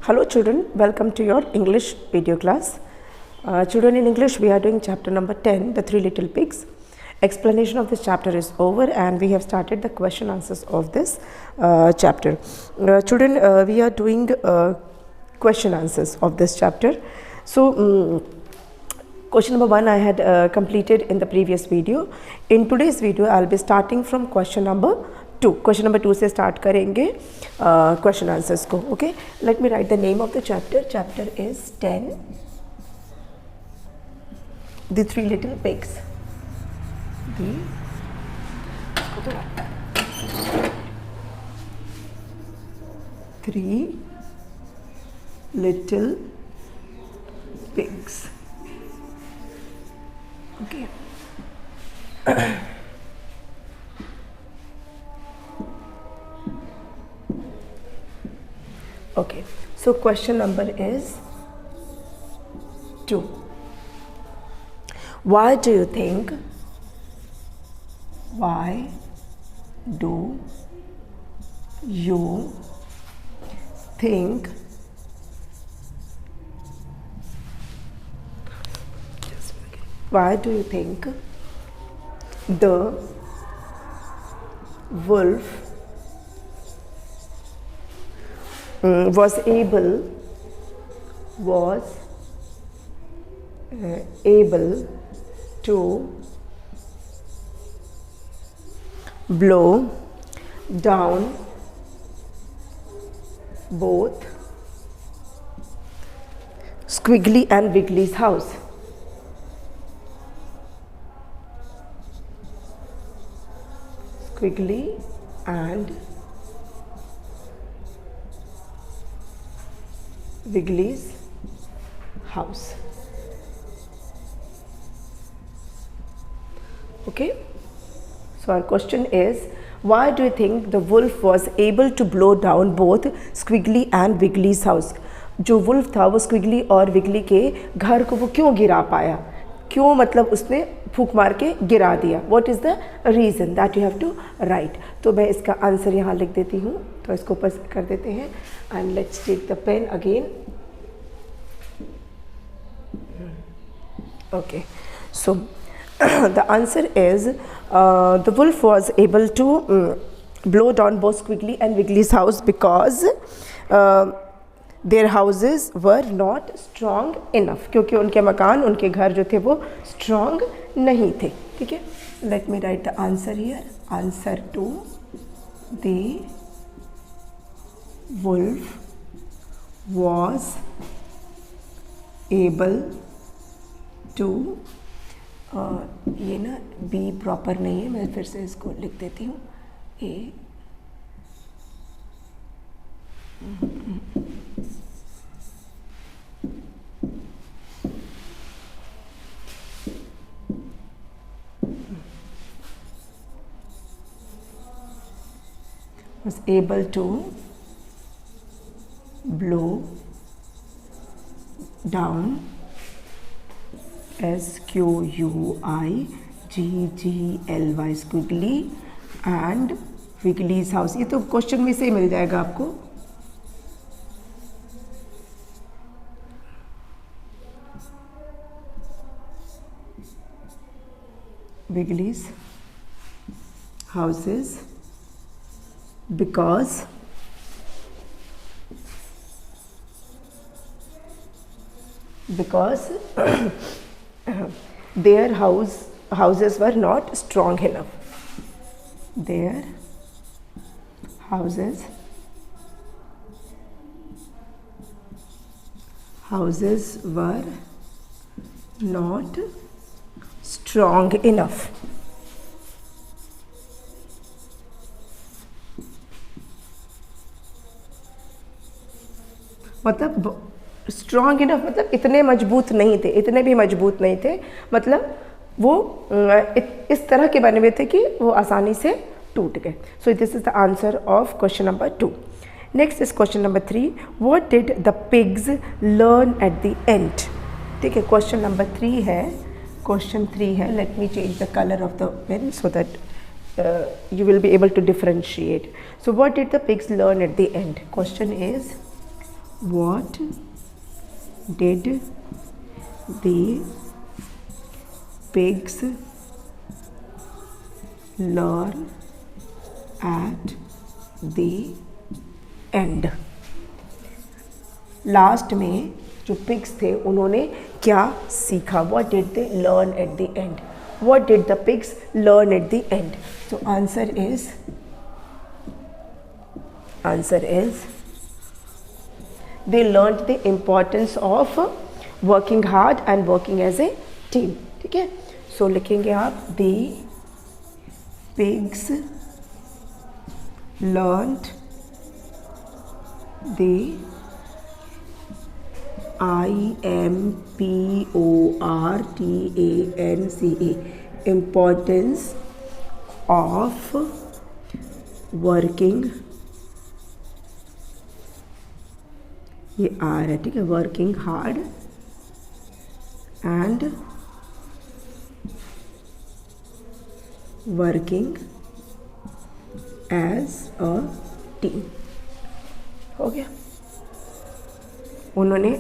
Hello children, welcome to your English video class. Children, in English we are doing chapter number 10, The Three Little Pigs. Explanation of this chapter is over and we have started the question answers of this chapter. Children, we are doing question answers of this chapter. So, question number 1 I had completed in the previous video. In today's video I will be starting from question number 2. Question number 2 से start करेंगे question answers को. Okay, let me write the name of the chapter. Chapter is 10, The Three Little Pigs. The Three Little Pigs. Okay. Okay, so question number is 2. Why do you think the wolf was able to blow down both Squiggly and Wiggly's house? Squiggly and Wiggly's house. Okay, so our question is, why do you think the wolf was able to blow down both Squiggly and Wiggly's house? जो wolf था वो Squiggly और Wiggly के घर को वो क्यों गिरा पाया? क्यों मतलब उसने फूंक मार के गिरा दिया? What is the reason that you have to write? तो मैं इसका आंसर यहाँ लिख देती हूँ, तो इसको ऊपर कर देते हैं and let's take the pen again. Okay, so the answer is the wolf was able to blow down both Squiggly and Wiggly's house because their houses were not strong enough. क्योंकि उनके मकान, उनके घर जो थे वो strong नहीं थे. ठीक है, let me write the answer here. Answer 2, the wolf was able to ये ना बी प्रॉपर नहीं है, मैं फिर से इसको लिख देती हूँ. ए was able to blow down Squiggly Squiggly and Wiggly's house. ये तो क्वेश्चन में से ही मिल जाएगा आपको. Wiggly's houses because their houses were not strong enough. Their houses were not strong enough. मतलब स्ट्रॉन्ग इनफ मतलब इतने मजबूत नहीं थे, इतने भी मजबूत नहीं थे, मतलब वो इस तरह के बने हुए थे कि वो आसानी से टूट गए. So this is the answer of question number 2. Next is question number 3. What did the pigs learn at the end? ठीक है, क्वेश्चन नंबर 3 है. क्वेश्चन 3 है. Let me change the colour of the pen so that you will be able to differentiate. So what did the pigs learn at the end? Question is, what did the pigs learn at the end? Last में जो pigs थे उन्होंने क्या सीखा? What did they learn at the end? What did the pigs learn at the end? So answer is they learned the importance of working hard and working as a team. ठीक है, सो लिखेंगे आप the pigs learned the importance importance of working, ये आर है, ठीक है, working hard and working as a team. हो गया। उन्होंने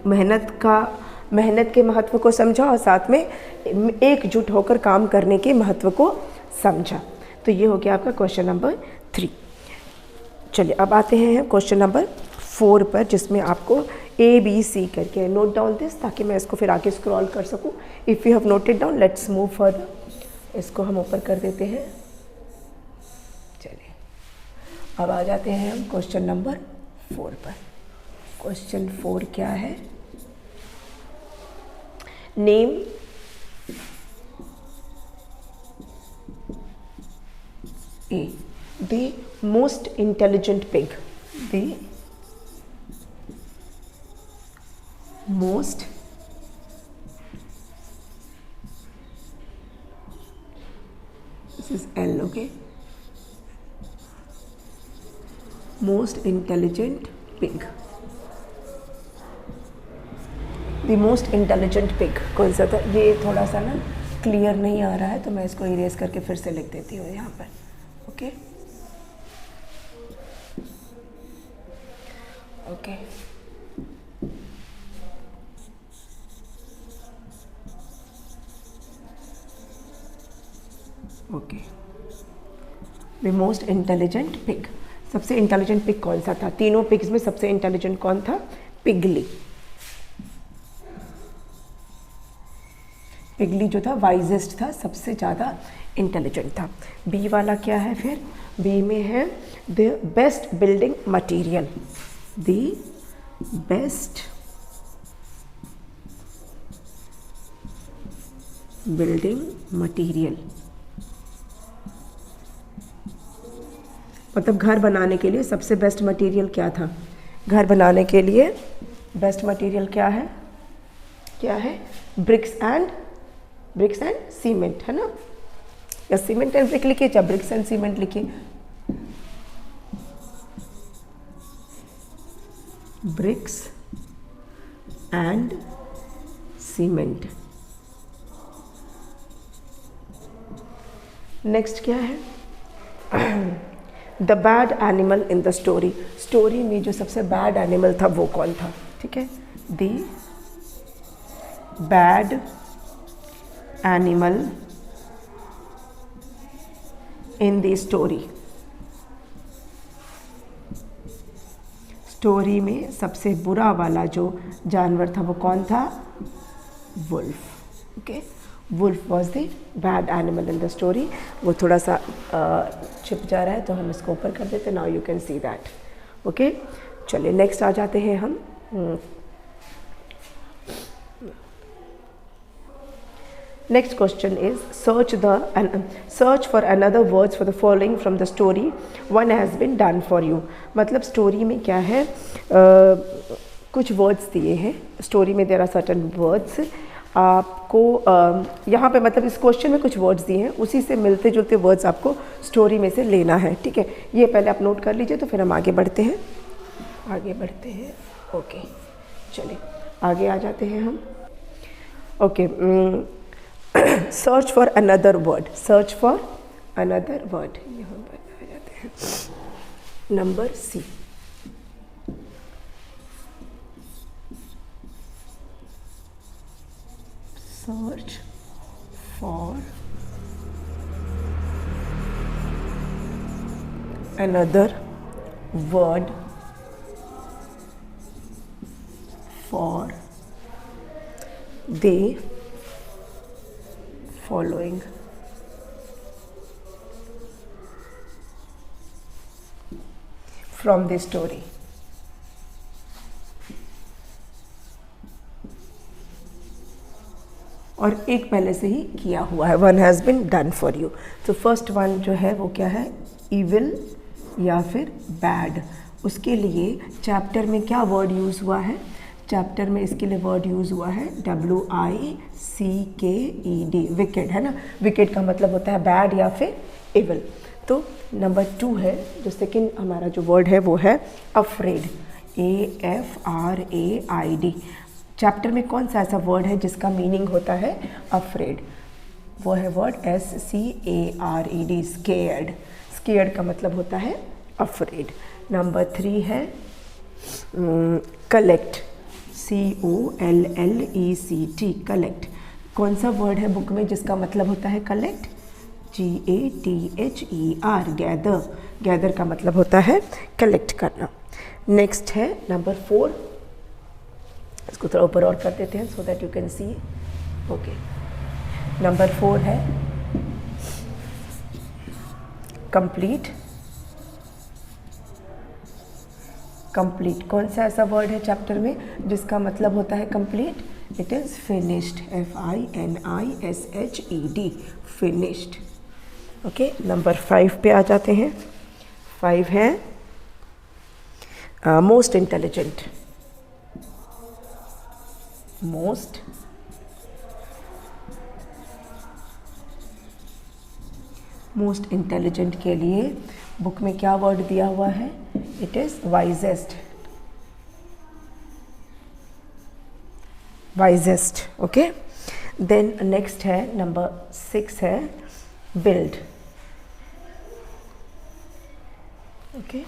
मेहनत के महत्व को समझा और साथ में एकजुट होकर काम करने के महत्व को समझा। तो ये हो गया आपका क्वेश्चन नंबर 3। चलिए अब आते हैं क्वेश्चन नंबर 4 पर, जिसमें आपको ABC करके नोट डाउन दिस, ताकि मैं इसको फिर आगे स्क्रॉल कर सकूं। If you have noted down, let's move further. इसको हम ऊपर कर देते हैं। चलिए अब आ जाते हैं हम क्वेश्चन नंबर 4 पर। क्वेश्चन 4 क्या है? Name A, the most intelligent pig. The most this is L, okay? Most intelligent pig. The most intelligent pig कौन सा था? ये थोड़ा सा ना क्लियर नहीं आ रहा है, तो मैं इसको इरेज करके फिर से लिख देती हूँ यहाँ पर। Okay okay okay the most intelligent pig. सबसे इंटेलिजेंट पिग कौन सा था? तीनों पिग्स में सबसे इंटेलिजेंट कौन था? पिगली। पिगली जो था वाइजेस्ट था, सबसे ज़्यादा इंटेलिजेंट था। बी वाला क्या है फिर? बी में है the best building material. The best building material मतलब घर बनाने के लिए सबसे बेस्ट मटेरियल क्या था? घर बनाने के लिए बेस्ट मटेरियल क्या है? क्या है? ब्रिक्स एंड सीमेंट, है ना? या सीमेंट एंड ब्रिक लिखिए, या ब्रिक्स एंड सीमेंट लिखिए। Bricks and cement. नेक्स्ट क्या है? The bad animal in the story. Story में जो सबसे बैड एनिमल था वो कौन था? ठीक है, the bad animal in the story. Story में सबसे बुरा वाला जो जानवर था वो कौन था? Wolf. Okay, wolf was the bad animal in the story. वो थोड़ा सा छिप जा रहा है तो हम इसको ऊपर कर देते। Now you can see that. Okay, चलिए नेक्स्ट आ जाते हैं हम। Next question is search for another words for the following from the story. One has been done for you. मतलब स्टोरी में क्या है? कुछ वर्ड्स दिए हैं स्टोरी में। There are certain words. आपको यहाँ पे मतलब इस क्वेश्चन में कुछ वर्ड्स दिए हैं, उसी से मिलते जुलते वर्ड्स आपको स्टोरी में से लेना है। ठीक है, ये पहले आप नोट कर लीजिए, तो फिर हम आगे बढ़ते हैं। ओके, चलिए आगे आ जाते हैं हम। Okay, search for another word. Search for another word, यहाँ पर आ जाते हैं। Number C. search for another word for the following. From the story. और एक पहले से ही किया हुआ है, one has been done for you. तो फर्स्ट वन जो है वो क्या है, इविल या फिर बैड। उसके लिए चैप्टर में क्या वर्ड यूज़ हुआ है, चैप्टर में इसके लिए वर्ड यूज़ हुआ है WICKED, विकेड है ना। विकेड का मतलब होता है बैड या फिर इविल। तो नंबर 2 है, जो सेकंड हमारा जो वर्ड है वो है अफ्रेड, AFRAID। चैप्टर में कौन सा ऐसा वर्ड है जिसका मीनिंग होता है अफ्रेड, वो है वर्ड SCARED, स्केयर्ड। स्केयर्ड का मतलब होता है अफ्रेड। नंबर 3 है कलेक्ट, COLLECT, कलेक्ट। कौन सा वर्ड है बुक में जिसका मतलब होता है कलेक्ट, GATHER, गैदर। गैदर का मतलब होता है कलेक्ट करना। नेक्स्ट है नंबर 4, इसको थोड़ा ऊपर और कर देते हैं so that you can see. Okay, number 4 है कंप्लीट। कंप्लीट कौन सा ऐसा वर्ड है चैप्टर में जिसका मतलब होता है complete, it is finished, FINISHED, finished. Okay, number 5 पे आ जाते हैं। 5 है मोस्ट इंटेलिजेंट। मोस्ट इंटेलिजेंट के लिए बुक में क्या वर्ड दिया हुआ है, it is wisest, wisest. Okay, then next है नंबर 6 है बिल्ड। ओके,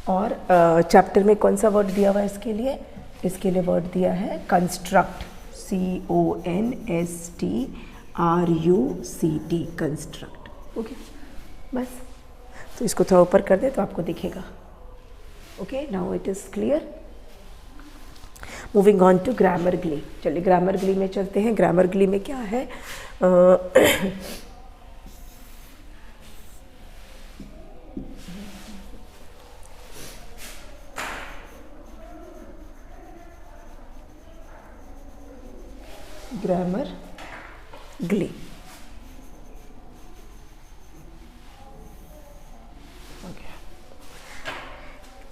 और चैप्टर में कौन सा वर्ड दिया हुआ है इसके लिए, इसके लिए वर्ड दिया है कंस्ट्रक्ट, CONSTRUCT, कंस्ट्रक्ट। ओके, बस। तो इसको थोड़ा ऊपर कर दे तो आपको दिखेगा। Okay, now it is clear. Moving on to grammar glee. चलिए ग्रामर ग्ली में चलते हैं। ग्रामर ग्ली में क्या है, ग्रामर ग्ली।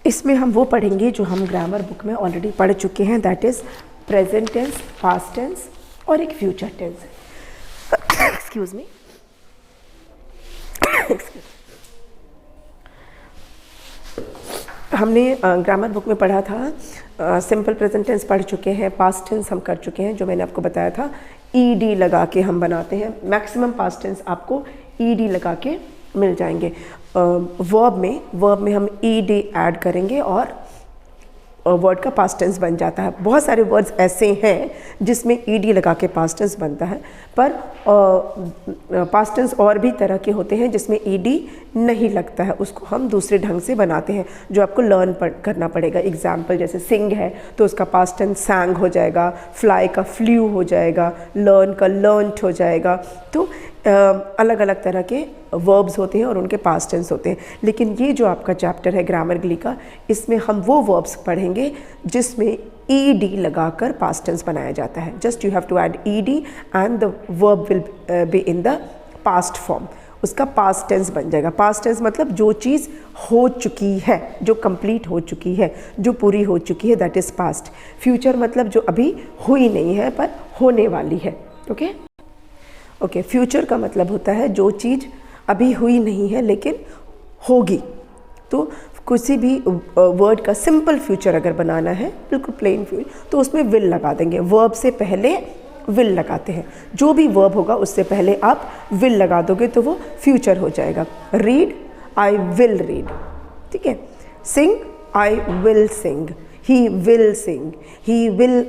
इसमें हम वो पढ़ेंगे जो हम ग्रामर बुक में ऑलरेडी पढ़ चुके हैं, that is present tense, past tense और एक फ्यूचर टेंस। एक्सक्यूज मी, हमने ग्रामर बुक में पढ़ा था, सिंपल प्रेजेंट टेंस पढ़ चुके हैं, पास्ट टेंस हम कर चुके हैं, जो मैंने आपको बताया था ED लगा के हम बनाते हैं। मैक्सिमम पास्ट टेंस आपको ED लगा के मिल जाएंगे। वर्ब में हम ED ऐड करेंगे और वर्ड का पास्ट टेंस बन जाता है। बहुत सारे वर्ड्स ऐसे हैं जिसमें ED लगा के पास्ट टेंस बनता है, पर पास्ट टेंस और भी तरह के होते हैं जिसमें ED नहीं लगता है, उसको हम दूसरे ढंग से बनाते हैं जो आपको लर्न करना पड़ेगा। एग्जाम्पल जैसे सिंग है तो उसका पास्ट टेंस सैंग हो जाएगा, फ्लाई का फ्ल्यू हो जाएगा, लर्न का लर्नड हो जाएगा। तो अलग अलग तरह के वर्ब्स होते हैं और उनके पास्ट टेंस होते हैं। लेकिन ये जो आपका चैप्टर है ग्रामर ग्ली का, इसमें हम वो वर्ब्स पढ़ेंगे जिसमें ED लगाकर पास्ट टेंस बनाया जाता है। Just you have to add ED and the verb will be in the past form, उसका पास्ट टेंस बन जाएगा। पास्ट टेंस मतलब जो चीज़ हो चुकी है, जो कंप्लीट हो चुकी है, जो पूरी हो चुकी है, दैट इज़ पास्ट। फ्यूचर मतलब जो अभी हुई नहीं है पर होने वाली है। ओके, फ्यूचर का मतलब होता है जो चीज़ अभी हुई नहीं है लेकिन होगी। तो किसी भी वर्ड का सिंपल फ्यूचर अगर बनाना है, बिल्कुल प्लेन फ्यूचर, तो उसमें विल लगा देंगे। वर्ब से पहले विल लगाते हैं, जो भी वर्ब होगा उससे पहले आप विल लगा दोगे तो वो फ्यूचर हो जाएगा। रीड, आई विल रीड, ठीक है। Sing, I will sing, he will sing, he will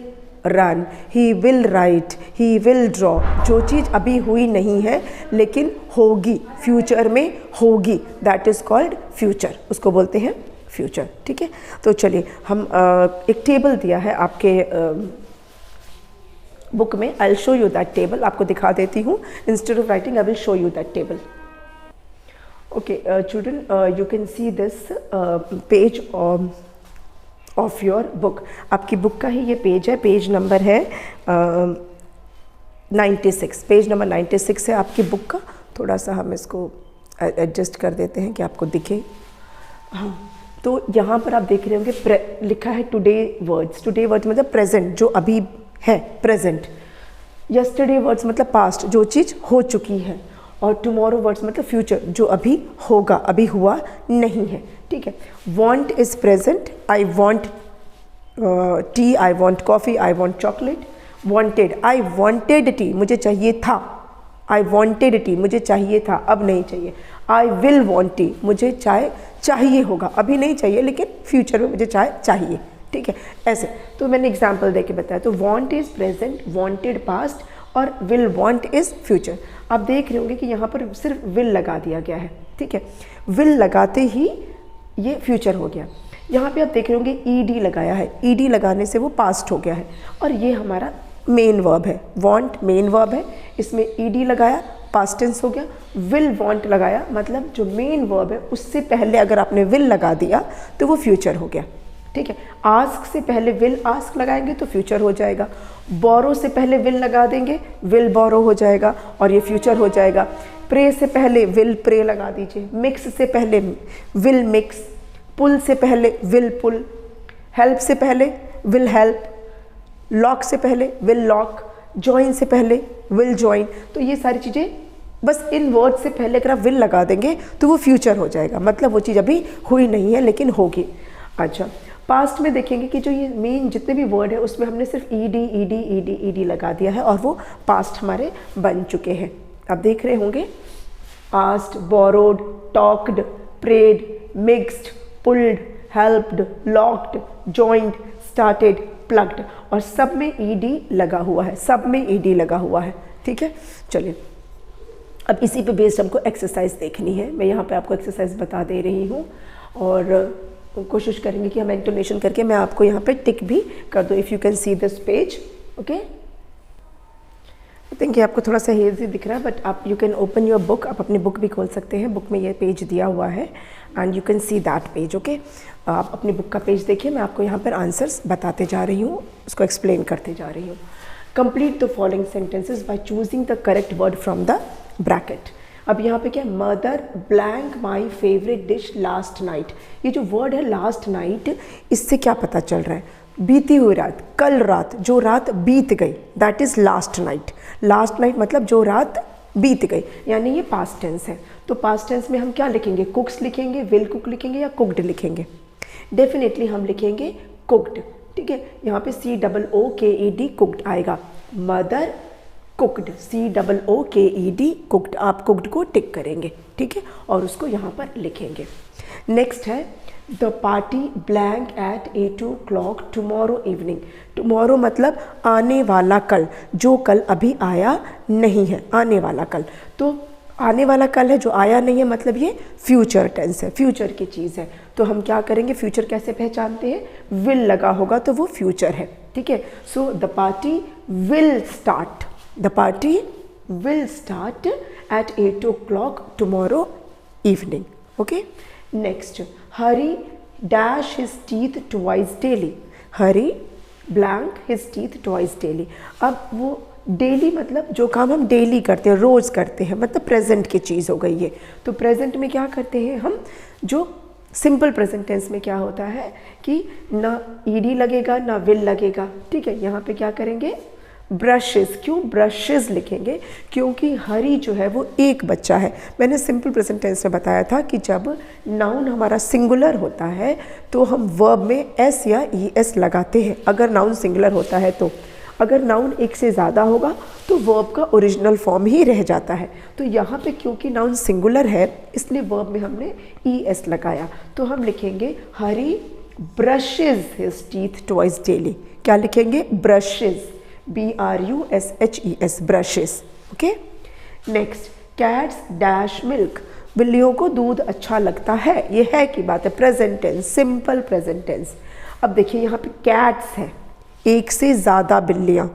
run, he will write, he will draw. जो चीज़ अभी हुई नहीं है लेकिन होगी, फ्यूचर में होगी, दैट इज़ कॉल्ड फ्यूचर, उसको बोलते हैं फ्यूचर। ठीक है, तो चलिए हम एक टेबल दिया है आपके बुक में, I will show you that table, आपको दिखा देती हूँ। Instead of writing I will show you that table. Okay children, you can see this page of your book. आपकी बुक का ही ये पेज है, पेज नंबर है 96, पेज नंबर 96 है आपकी बुक का। थोड़ा सा हम इसको एडजस्ट कर देते हैं कि आपको दिखे। हाँ, तो यहाँ पर आप देख रहे होंगे लिखा है टुडे वर्ड्स। टुडे वर्ड्स मतलब प्रेजेंट, जो अभी है, प्रेजेंट। यस्टरडे वर्ड्स मतलब पास्ट, जो चीज़ हो चुकी है। और टुमारो वर्ड्स मतलब फ्यूचर, जो अभी होगा, अभी हुआ नहीं है। ठीक है, want is present, I want T, I want coffee, I want chocolate. Wanted, I wanted T, मुझे चाहिए था, आई वांटेड टी, मुझे चाहिए था, अब नहीं चाहिए। आई विल वांट टी, मुझे चाय चाहिए होगा, अभी नहीं चाहिए लेकिन फ्यूचर में मुझे चाय चाहिए। ठीक है, ऐसे। तो मैंने एग्जाम्पल दे के बताया। तो want is present, wanted past और विल वांट इज़ फ्यूचर। आप देख रहे होंगे कि यहाँ पर सिर्फ विल लगा दिया गया है। ठीक है, विल लगाते ही ये फ्यूचर हो गया। यहाँ पे आप देख रहे होंगे ईडी लगाया है, ईडी लगाने से वो पास्ट हो गया है। और ये हमारा मेन वर्ब है, वांट मेन वर्ब है, इसमें ईडी लगाया, पास्ट टेंस हो गया। विल वांट लगाया, मतलब जो मेन वर्ब है उससे पहले अगर आपने विल लगा दिया तो वो फ्यूचर हो गया। ठीक है, आस्क से पहले विल आस्क लगाएंगे तो फ्यूचर हो जाएगा। बोरो से पहले विल लगा देंगे, विल बोरो हो जाएगा और ये फ्यूचर हो जाएगा। प्रे से पहले विल प्रे लगा दीजिए, मिक्स से पहले विल मिक्स, पुल से पहले विल पुल, हेल्प से पहले विल हेल्प, लॉक से पहले विल लॉक, जॉइन से पहले विल जॉइन। तो ये सारी चीज़ें बस इन वर्ड से पहले अगर आप विल लगा देंगे तो वो फ्यूचर हो जाएगा, मतलब वो चीज़ अभी हुई नहीं है लेकिन होगी। अच्छा, पास्ट में देखेंगे कि जो ये मेन जितने भी वर्ड है उसमें हमने सिर्फ ईडी ईडी ईडी ईडी लगा दिया है और वो पास्ट हमारे बन चुके हैं। आप देख रहे होंगे asked, borrowed, talked, prayed, mixed, pulled, helped, locked, joined, started, plugged, और सब में ईडी लगा हुआ है, सब में ईडी लगा हुआ है। ठीक है, चलिए अब इसी पे बेस्ड हमको एक्सरसाइज देखनी है। मैं यहाँ पे आपको एक्सरसाइज बता दे रही हूँ और कोशिश करेंगे कि हम इंटोनेशन करके मैं आपको यहाँ पे टिक भी कर दूँ। If you can see this page, okay. I think ये आपको थोड़ा सा हेजी दिख रहा है, बट आप you can open your book, आप अपनी बुक भी खोल सकते हैं। बुक में ये पेज दिया हुआ है and you can see that page, okay. आप अपनी बुक का पेज देखिए, मैं आपको यहाँ पर आंसर्स बताते जा रही हूँ, उसको एक्सप्लेन करते जा रही हूँ। Complete the following sentences by choosing the correct word from the bracket. अब यहाँ पे क्या, mother blank my favourite dish last night. ये जो वर्ड है लास्ट नाइट, इससे क्या पता चल रहा है, बीती हुई रात, कल रात, जो रात बीत गई, that is last night. Last night मतलब जो रात बीत गई, यानी ये पास्ट टेंस है। तो पास्ट टेंस में हम क्या लिखेंगे, कुक्स लिखेंगे, विल कुक लिखेंगे या कुकड लिखेंगे? डेफिनेटली हम लिखेंगे कुकड। ठीक है, यहाँ पे COOKED कुकड आएगा। मदर कुकड, COOKED कुकड, आप कुकड को टिक करेंगे। ठीक है, और उसको यहाँ पर लिखेंगे। नेक्स्ट है the party blank eight 8 o'clock tomorrow evening. Tomorrow मतलब आने वाला कल, जो कल अभी आया नहीं है, आने वाला कल। तो आने वाला कल है जो आया नहीं है, मतलब ये फ्यूचर टेंस है, फ्यूचर की चीज़ है। तो हम क्या करेंगे, फ्यूचर कैसे पहचानते हैं, विल लगा होगा तो वो फ्यूचर है। ठीक है, so the party will start, the party will start at 8 o'clock tomorrow evening. Okay, next, Hari dash his teeth twice daily. Hari blank his teeth twice daily. अब वो डेली मतलब जो काम हम डेली करते हैं, रोज़ करते हैं, मतलब प्रेजेंट की चीज़ हो गई है। तो प्रेजेंट में क्या करते हैं हम, जो सिंपल प्रेजेंट टेंस में क्या होता है कि ना ईडी लगेगा ना विल लगेगा। ठीक है, यहाँ पे क्या करेंगे, ब्रशेस। क्यों ब्रशेस लिखेंगे, क्योंकि हरी जो है वो एक बच्चा है। मैंने सिंपल प्रेजेंट टेंस में बताया था कि जब नाउन हमारा सिंगुलर होता है तो हम वर्ब में एस या ES लगाते हैं, अगर नाउन सिंगुलर होता है तो। अगर नाउन एक से ज़्यादा होगा तो वर्ब का ओरिजिनल फॉर्म ही रह जाता है। तो यहाँ पे क्योंकि नाउन सिंगुलर है इसलिए वर्ब में हमने ES लगाया। तो हम लिखेंगे Hari brushes his teeth twice daily. क्या लिखेंगे? Brushes, BRUSHES, brushes. Okay, next, cats dash milk, बिल्लियों को दूध अच्छा लगता है। ये है की बात है, present tense, simple present tense. अब देखिए यहाँ पे कैट्स है, एक से ज़्यादा बिल्लियाँ,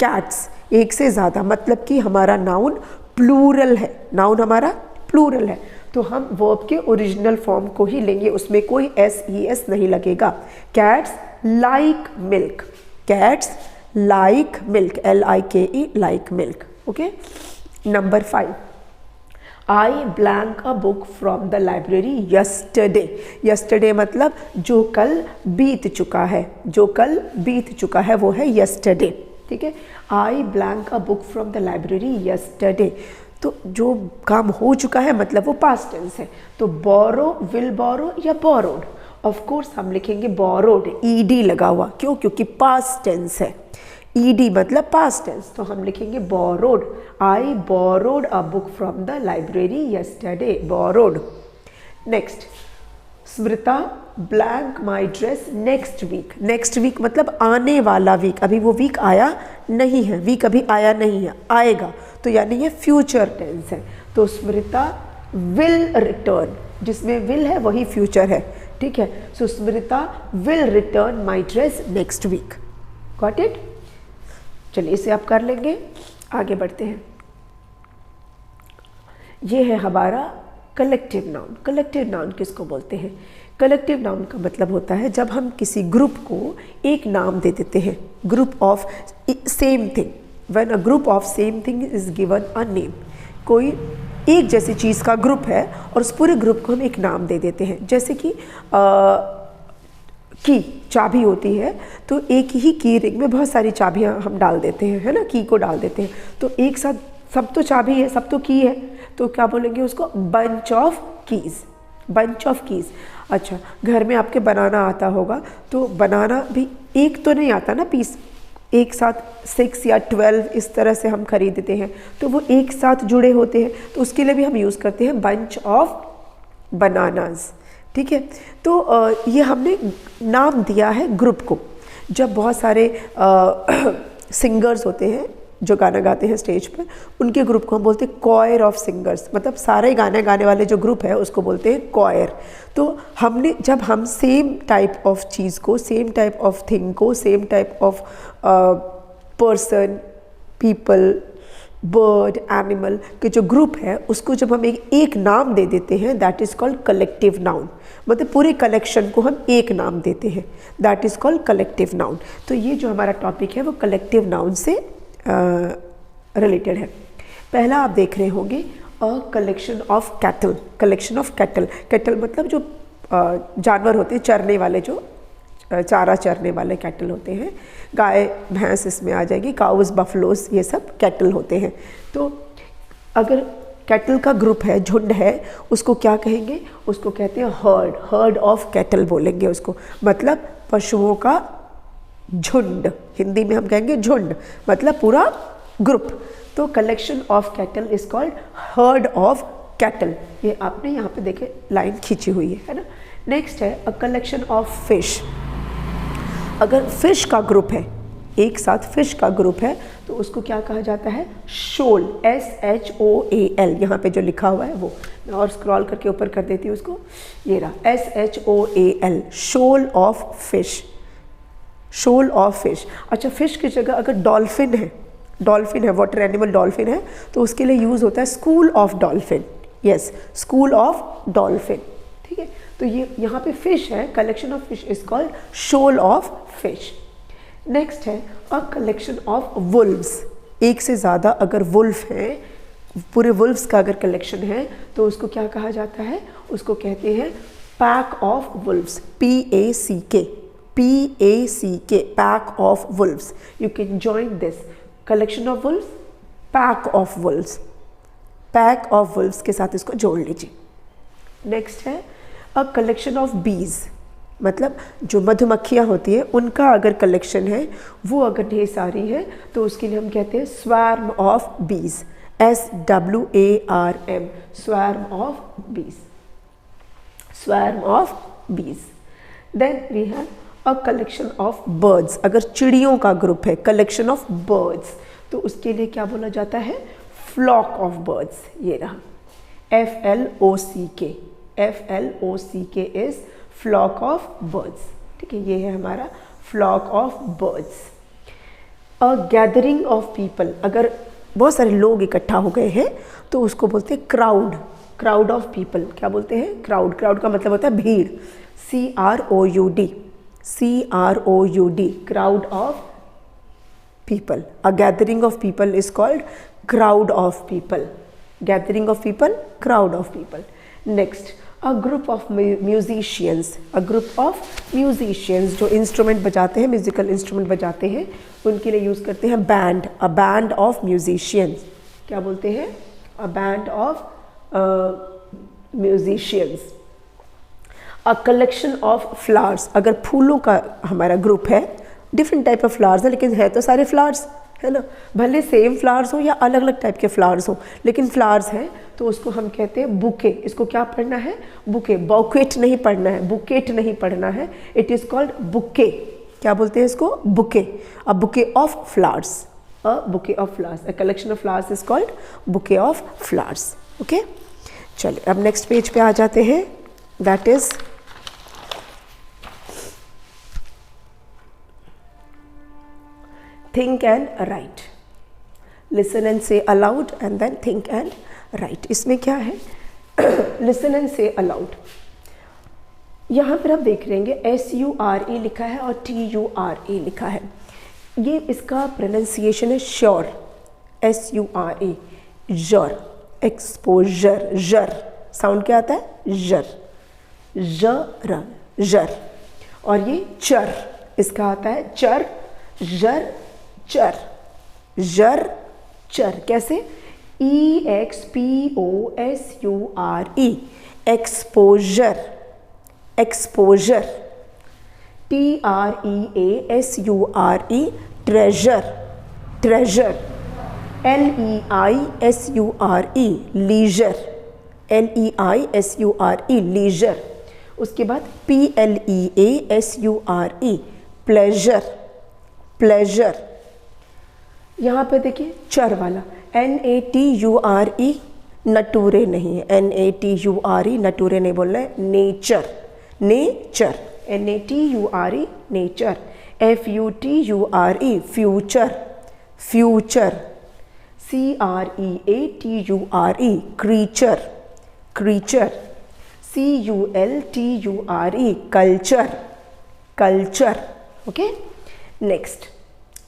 कैट्स एक से ज़्यादा, मतलब कि हमारा नाउन प्लूरल है, नाउन हमारा प्लूरल है, तो हम वर्ब के ओरिजिनल फॉर्म को ही लेंगे, उसमें कोई SES नहीं लगेगा। Cats like milk, cats like milk, LIKE, like milk. Okay, number 5, I blank a book from the library yesterday. Yesterday मतलब जो कल बीत चुका है, जो कल बीत चुका है वो है यस्टरडे। ठीक है, आई blank a book from the library yesterday, तो जो काम हो चुका है मतलब वो पास्ट टेंस है। तो बोरो, विल बोरो या बोरोड, ऑफ कोर्स हम लिखेंगे बोरोड, ED लगा हुआ, क्यों? क्योंकि पास्ट टेंस है, ED मतलब पास्ट टेंस, तो हम लिखेंगे borrowed. I borrowed a book from the library yesterday, borrowed. Next, Smrita blank my dress next week. Next week मतलब आने वाला वीक, अभी वो वीक आया नहीं है, वीक अभी आया नहीं है, आएगा, तो यानी ये फ्यूचर टेंस है। तो स्मृता विल रिटर्न, जिसमें विल है वही फ्यूचर है। ठीक है, so Smruta will return my dress next week. Got it? चलिए इसे आप कर लेंगे, आगे बढ़ते हैं। ये है हमारा कलेक्टिव नाउन। कलेक्टिव नाउन किसको बोलते हैं? कलेक्टिव नाउन का मतलब होता है जब हम किसी ग्रुप को एक नाम दे देते हैं, group of same thing, when a group of same thing is given a name. कोई एक जैसी चीज़ का ग्रुप है और उस पूरे ग्रुप को हम एक नाम दे देते हैं, जैसे कि की चाबी होती है, तो एक ही की रिंग में बहुत सारी चाबियां हम डाल देते हैं, है ना, की को डाल देते हैं, तो एक साथ सब तो चाबी है, सब तो की है, तो क्या बोलेंगे उसको? Bunch of keys, bunch of keys. अच्छा, घर में आपके बनाना आता होगा, तो बनाना भी एक तो नहीं आता ना पीस, एक साथ 6 या 12 इस तरह से हम खरीदते हैं, तो वो एक साथ जुड़े होते हैं, तो उसके लिए भी हम यूज़ करते हैं बंच ऑफ बनानाज। ठीक है, तो ये हमने नाम दिया है ग्रुप को। जब बहुत सारे सिंगर्स होते हैं जो गाना गाते हैं स्टेज पर, उनके ग्रुप को हम बोलते हैं कॉयर ऑफ सिंगर्स, मतलब सारे गाने गाने वाले जो ग्रुप है उसको बोलते हैं कॉयर। तो हमने जब हम सेम टाइप ऑफ चीज़ को, सेम टाइप ऑफ थिंग को, same type of person, people, bird, animal के जो ग्रुप है उसको जब हम एक नाम दे देते हैं, that is called collective noun. मतलब पूरे कलेक्शन को हम एक नाम देते हैं, that is called collective noun. तो ये जो हमारा टॉपिक है वो कलेक्टिव नाउन से रिलेटेड है। पहला आप देख रहे होंगे अ collection of cattle. Collection of cattle, cattle मतलब जो जानवर होते हैं चरने वाले, जो चारा चरने वाले कैटल होते हैं, गाय भैंस इसमें आ जाएगी, काउज, बफलोस, ये सब कैटल होते हैं। तो अगर कैटल का ग्रुप है, झुंड है, उसको क्या कहेंगे? उसको कहते हैं हर्ड, हर्ड ऑफ कैटल बोलेंगे उसको, मतलब पशुओं का झुंड। हिंदी में हम कहेंगे झुंड, मतलब पूरा ग्रुप। तो collection of cattle is called heard of cattle. ये आपने यहाँ पे देखे लाइन खींची हुई है ना। नेक्स्ट है अ कलेक्शन ऑफ फिश। अगर फिश का ग्रुप है, एक साथ फिश का ग्रुप है, तो उसको क्या कहा जाता है? शोल, SHOAL, यहाँ पे जो लिखा हुआ है वो, मैं और स्क्रॉल करके ऊपर कर देती हूँ उसको, ये रहा SHOAL, shoal of fish, shoal of fish. अच्छा, फिश की जगह अगर डॉल्फिन है, डॉल्फिन है, वाटर एनिमल डॉल्फिन है, तो उसके लिए यूज़ होता है school of dolphin. Yes, school of dolphin. ठीक है, तो ये यहाँ पे फिश है, collection of fish is called shoal of fish. Next है अ कलेक्शन ऑफ वुल्व्स। एक से ज़्यादा अगर वुल्फ है, पूरे वुल्व्स का अगर कलेक्शन है, तो उसको क्या कहा जाता है? उसको कहते हैं pack of Wolves, PACK, PACK, pack of Wolves. You can join this, collection of Wolves, pack of Wolves, pack of Wolves के साथ इसको जोड़ लीजिए। नेक्स्ट है अ कलेक्शन ऑफ बीज, मतलब जो मधुमक्खियाँ होती है उनका अगर कलेक्शन है, वो अगर ढेर सारी है, तो उसके लिए हम कहते हैं swarm of bees, SWARM, swarm of bees, swarm of bees. Then we have a collection of birds, अगर चिड़ियों का ग्रुप है, कलेक्शन ऑफ बर्ड्स, तो उसके लिए क्या बोला जाता है? Flock of birds. ये रहा FLOCK, FLOCK is flock of birds. ठीक है, ये है हमारा flock of birds. A gathering of people, अगर बहुत सारे लोग इकट्ठा हो गए हैं तो उसको बोलते हैं क्राउड, क्राउड ऑफ पीपल। क्या बोलते हैं? क्राउड। क्राउड का मतलब होता है भीड़, CROUD, CROUD, crowd of people. A gathering of people is called crowd of people. Gathering of people, crowd of people. Next, a group of musicians. A group of musicians जो instrument बजाते हैं, musical instrument बजाते हैं, उनके लिए use करते हैं band. A band of musicians. क्या बोलते हैं? A band of musicians. A collection of flowers. अगर फूलों का हमारा ग्रुप है, डिफरेंट टाइप ऑफ फ्लावर्स है, लेकिन है तो सारे फ्लावर्स, है ना, भले सेम फ्लावर्स हो या अलग अलग टाइप के फ्लावर्स हो, लेकिन फ्लावर्स हैं तो उसको हम कहते हैं बुके। इसको क्या पढ़ना है? बुके। बौकेट नहीं पढ़ना है, बुकेट नहीं पढ़ना है, इट इज़ कॉल्ड बुके। क्या बोलते हैं इसको? Bouquet. A bouquet of flowers, a bouquet of flowers, a collection of flowers is called bouquet of flowers. Okay, चलिए अब नेक्स्ट पेज पे आ जाते हैं, that is think and write. Listen and say aloud and then think and write. इसमें क्या है? Listen and say aloud. यहाँ पर आप देख रहे हैं SURE लिखा है और TURE लिखा है। ये इसका प्रोनाउंसिएशन है श्योर, SURE, जर, एक्सपोजर, जर, साउंड क्या आता है? जर, जर, जर। और ये चर, इसका आता है चर, जर, चर, जर, चर। कैसे? EXPOSURE, exposure, exposure. TREASURE, treasure, treasure. LEISURE, leisure, LEISURE, leisure. उसके बाद PLEASURE, प्लेजर, प्लेजर। यहाँ पे देखिए चर वाला NATURE, नटूरे नहीं है, NATURE, नटूरे नहीं बोलना है, nature, nature, NATURE, nature. FUTURE, future, future. CREATURE, creature, creature. CULTURE, culture, culture. Okay, next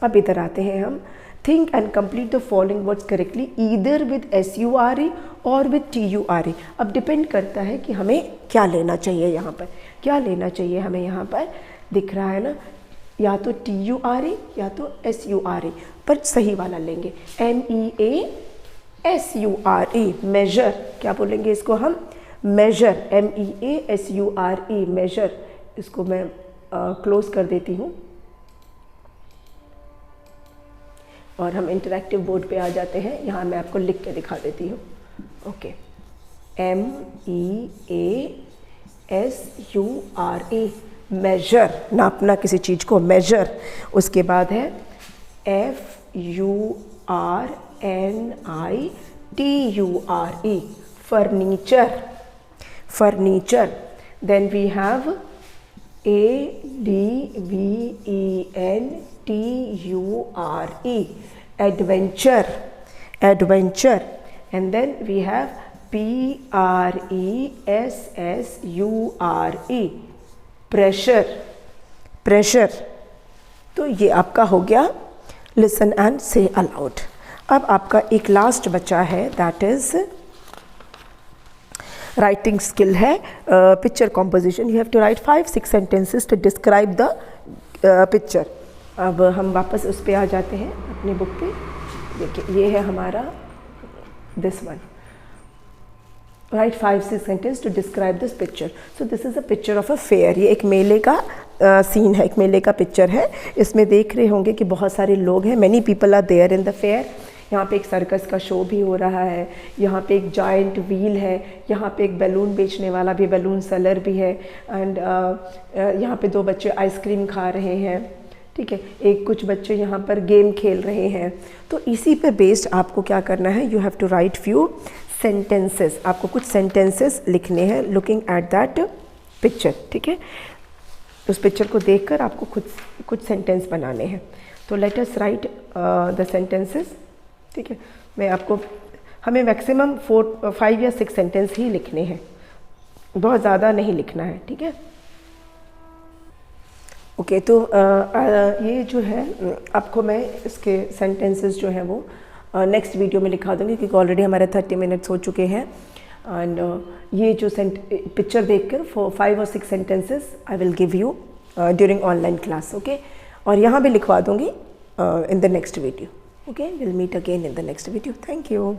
अब इधर आते हैं हम। Think and complete the following words correctly either with SURE और विद TURE। अब डिपेंड करता है कि हमें क्या लेना चाहिए। यहाँ पर क्या लेना चाहिए हमें? यहाँ पर दिख रहा है ना, या तो TURE या तो SURE, पर सही वाला लेंगे। MEASURE, measure. क्या बोलेंगे इसको हम? Measure, MEASURE, measure. इसको मैं क्लोज कर देती हूँ और हम इंटरैक्टिव बोर्ड पे आ जाते हैं। यहाँ मैं आपको लिख के दिखा देती हूँ। ओके, MEASURE, मेजर, नापना किसी चीज़ को, मेजर। उसके बाद है FURNITURE, furniture, furniture. Then we have ADVENTURE, adventure, adventure. And then we have PRESSURE, pressure, pressure. तो ये आपका हो गया listen and say aloud. अब आपका एक लास्ट बचा है, दैट इज राइटिंग स्किल है, picture composition. You have to write 5-6 sentences to describe the picture. अब हम वापस उस पर आ जाते हैं अपनी बुक पे। देखिए ये है हमारा this one, write 5-6 sentence to describe this picture. So this is a picture of a fair. ये एक मेले का सीन है, एक मेले का पिक्चर है। इसमें देख रहे होंगे कि बहुत सारे लोग हैं, many people are there in the fair. यहाँ पे एक सर्कस का शो भी हो रहा है, यहाँ पे एक जायंट व्हील है, यहाँ पे एक बैलून बेचने वाला भी, बैलून सेलर भी है, एंड यहाँ पे 2 बच्चे आइसक्रीम खा रहे हैं, ठीक है, एक कुछ बच्चे यहाँ पर गेम खेल रहे हैं। तो इसी पे बेस्ड आपको क्या करना है, you have to write few sentences, आपको कुछ सेंटेंसेस लिखने हैं लुकिंग एट दैट पिक्चर, ठीक है। उस पिक्चर को देखकर आपको खुद कुछ सेंटेंस बनाने हैं। तो let us right the sentences, ठीक है। मैं आपको, हमें मैक्सिमम 5 या 6 सेंटेंस ही लिखने हैं, बहुत ज़्यादा नहीं लिखना है, ठीक है। ओके, तो ये जो है आपको मैं इसके सेंटेंसेस जो हैं वो नेक्स्ट वीडियो में लिखा दूँगी, क्योंकि ऑलरेडी हमारे 30 मिनट्स हो चुके हैं। एंड ये जो पिक्चर देखकर 5 और 6 sentences I will give you during online class, okay. और यहाँ भी लिखवा दूँगी in the next video, okay. Will meet again in the next video. Thank you.